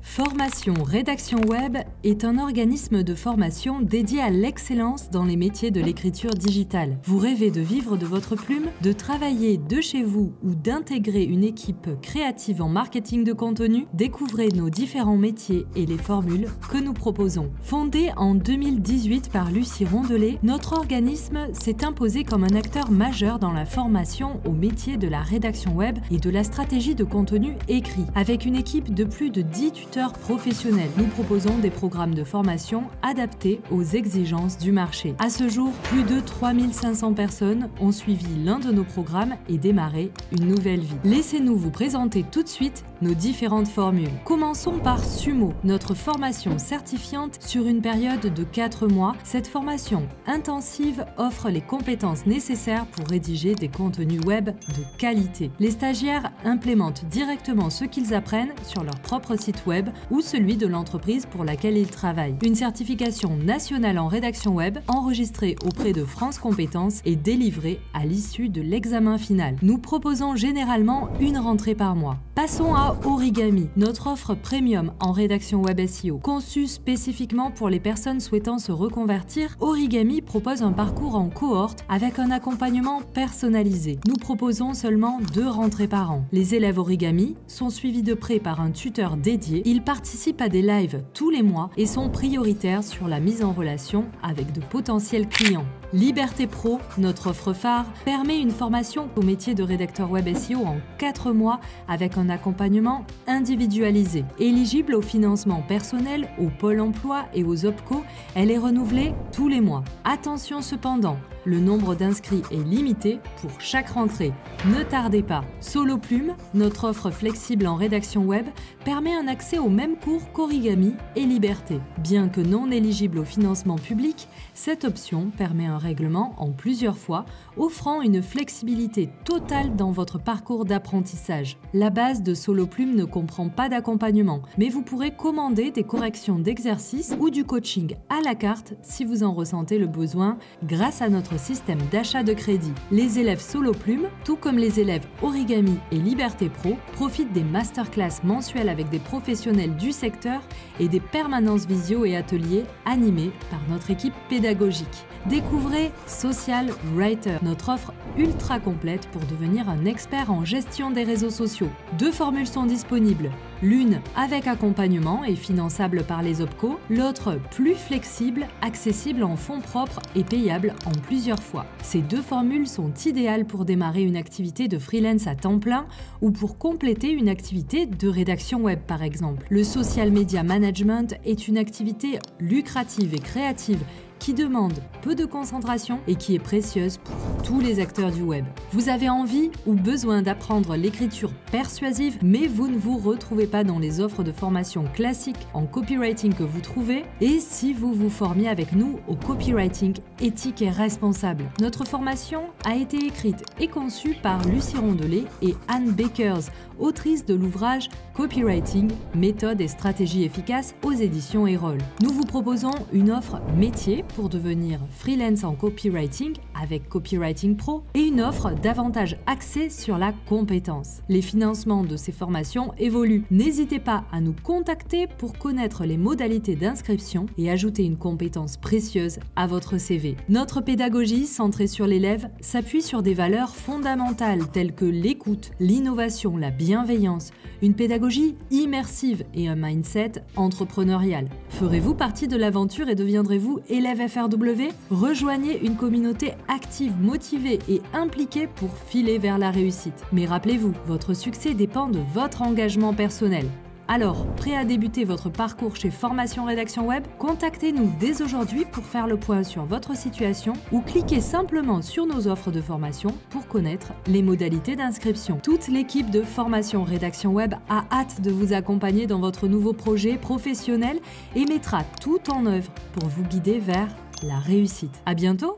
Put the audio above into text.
Formation Rédaction Web est un organisme de formation dédié à l'excellence dans les métiers de l'écriture digitale. Vous rêvez de vivre de votre plume, de travailler de chez vous ou d'intégrer une équipe créative en marketing de contenu? Découvrez nos différents métiers et les formules que nous proposons. Fondé en 2018 par Lucie Rondelet, notre organisme s'est imposé comme un acteur majeur dans la formation au métier de la rédaction web et de la stratégie de contenu écrit. Avec une équipe de plus de 10 tuteurs professionnels, nous proposons des programmes de formation adaptés aux exigences du marché. À ce jour, plus de 3500 personnes ont suivi l'un de nos programmes et démarré une nouvelle vie. Laissez-nous vous présenter tout de suite nos différentes formules. Commençons par Sumo, notre formation certifiante sur une période de 4 mois. Cette formation intensive offre les compétences nécessaires pour rédiger des contenus web de qualité. Les stagiaires implémentent directement ce qu'ils apprennent sur leur propre site web ou celui de l'entreprise pour laquelle ils travaillent. Une certification nationale en rédaction web enregistrée auprès de France Compétences est délivrée à l'issue de l'examen final. Nous proposons généralement une rentrée par mois. Passons à Origami, notre offre premium en rédaction web SEO. Conçue spécifiquement pour les personnes souhaitant se reconvertir, Origami propose un parcours en cohorte avec un accompagnement personnalisé. Nous proposons seulement 2 rentrées par an. Les élèves Origami sont suivis de près par un tuteur dédié. Ils participent à des lives tous les mois et sont prioritaires sur la mise en relation avec de potentiels clients. Liberté Pro, notre offre phare, permet une formation au métier de rédacteur web SEO en 4 mois avec un accompagnement individualisé. Éligible au financement personnel, au Pôle emploi et aux OPCO, elle est renouvelée tous les mois. Attention cependant, le nombre d'inscrits est limité pour chaque rentrée. Ne tardez pas. Solo Plume, notre offre flexible en rédaction web, permet un accès aux mêmes cours qu'Origami et Liberté. Bien que non éligible au financement public, cette option permet un règlement en plusieurs fois, offrant une flexibilité totale dans votre parcours d'apprentissage. La base de Solo Plume ne comprend pas d'accompagnement, mais vous pourrez commander des corrections d'exercices ou du coaching à la carte si vous en ressentez le besoin grâce à notre système d'achat de crédit. Les élèves Solo Plume, tout comme les élèves Origami et Liberté Pro, profitent des masterclass mensuelles avec des professionnels du secteur et des permanences visio et ateliers animés par notre équipe pédagogique. Découvrez Social Writer, notre offre ultra complète pour devenir un expert en gestion des réseaux sociaux. 2 formules sont disponibles, l'une avec accompagnement et finançable par les OPCO, l'autre plus flexible, accessible en fonds propres et payable en plusieurs fois. Ces 2 formules sont idéales pour démarrer une activité de freelance à temps plein ou pour compléter une activité de rédaction web par exemple. Le social media management est une activité lucrative et créative qui demande peu de concentration et qui est précieuse pour tous les acteurs du web. Vous avez envie ou besoin d'apprendre l'écriture persuasive, mais vous ne vous retrouvez pas dans les offres de formation classiques en copywriting que vous trouvez? Et si vous vous formiez avec nous au copywriting éthique et responsable? Notre formation a été écrite et conçue par Lucie Rondelet et Anne Bakers, autrice de l'ouvrage Copywriting, méthode et stratégie efficace aux éditions Erol. Nous vous proposons une offre métier pour devenir freelance en copywriting avec Copywriting Pro et une offre davantage axée sur la compétence. Les financements de ces formations évoluent. N'hésitez pas à nous contacter pour connaître les modalités d'inscription et ajouter une compétence précieuse à votre CV. Notre pédagogie centrée sur l'élève s'appuie sur des valeurs fondamentales telles que l'écoute, l'innovation, la bienveillance, une pédagogie immersive et un mindset entrepreneurial. Ferez-vous partie de l'aventure et deviendrez-vous élève FRW? Rejoignez une communauté active, motivée et impliquée pour filer vers la réussite. Mais rappelez-vous, votre succès dépend de votre engagement personnel. Alors, prêt à débuter votre parcours chez Formation Rédaction Web? Contactez-nous dès aujourd'hui pour faire le point sur votre situation ou cliquez simplement sur nos offres de formation pour connaître les modalités d'inscription. Toute l'équipe de Formation Rédaction Web a hâte de vous accompagner dans votre nouveau projet professionnel et mettra tout en œuvre pour vous guider vers la réussite. À bientôt!